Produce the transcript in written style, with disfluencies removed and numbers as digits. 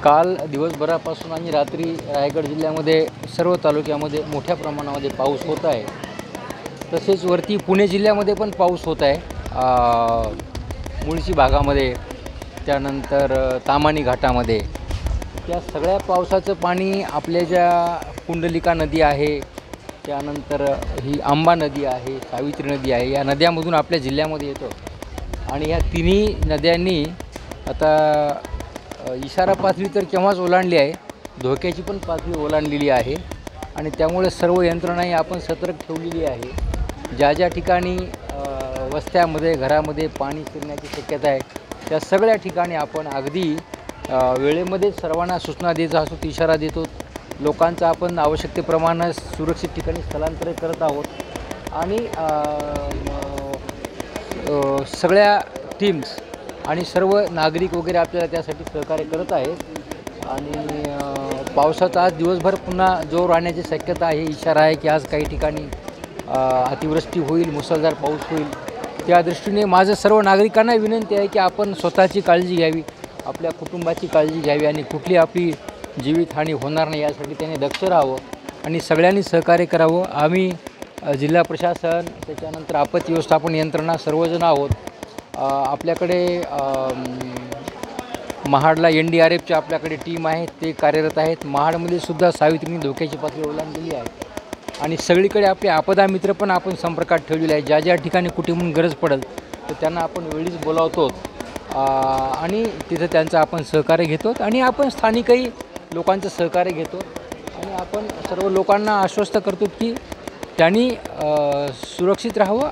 काल दिवसभरापासून आणि रात्री रायगड जिल्ह्यामध्ये सर्व तालुक्यामध्ये मोठ्या प्रमाणामध्ये पाऊस होत आहे। तसेच वरती पुणे जिल्ह्यामध्ये पण पाऊस होत आहे। मुळशी भागामध्ये, त्यानंतर तामाणी घाटामध्ये त्या सगळ्या पावसाचं पाणी आपल्या ज्या कुंडलिका नदी आहे, त्यानंतर ही आंबा नदी आहे, सावित्री नदी आहे, या नद्यांमधून आपल्या जिल्ह्यामध्ये येतं। आणि ह्या तिन्ही नद्यांनी आता इशारा पातळी तर केव्हाच ओलांडली आहे, धोक्याची पण पातळी ओलांडलेली आहे। आणि त्यामुळे सर्व यंत्रणाही आपण सतर्क ठेवलेली आहे। ज्या ज्या ठिकाणी वस्त्यामध्ये घरामध्ये पाणी शिरण्याची शक्यता आहे, त्या सगळ्या ठिकाणी आपण अगदी वेळेमध्ये सर्वांना सूचना देत असतो, इशारा देतो। लोकांचं आपण आवश्यकतेप्रमाणे सुरक्षित ठिकाणी स्थलांतर करत आहोत। आणि सगळ्या टीम्स आणि सर्व नागरिक वगैरे आपल्याला त्यासाठी सहकार्य करत आहेत। आणि पावसाचा आज दिवसभर पुन्हा जोर राहण्याची शक्यता आहे। इशारा आहे की आज काही ठिकाणी अतिवृष्टी होईल, मुसळधार पाऊस होईल। त्या दृष्टीने माझं सर्व नागरिकांना विनंती आहे की आपण स्वतःची काळजी घ्यावी, आपल्या कुटुंबाची काळजी घ्यावी आणि कुठली आपली जीवितहानी होणार नाही यासाठी त्यांनी दक्ष राहावं आणि सगळ्यांनी सहकार्य करावं। आम्ही जिल्हा प्रशासन, त्याच्यानंतर आपत्ती व्यवस्थापन यंत्रणा सर्वजण आहोत। आपल्याकडे महाडला NDRFची आपल्याकडे टीम आहे, ते कार्यरत आहेत। महाडमध्ये सुद्धा सावित्रीने धोक्याची पातळी ओलांडलेली आहे। आणि सगळीकडे आपले आपदा मित्र पण आपण संपर्कात ठेवलेले आहे। ज्या ज्या ठिकाणी कुठे गरज पडेल तर त्यांना आपण वेळीच बोलावतो आणि तिथं त्यांचं आपण सहकार्य घेतो आणि आपण स्थानिकही लोकांचं सहकार्य घेतो। आणि आपण सर्व लोकांना आश्वस्त करतो की त्यांनी सुरक्षित राहावं।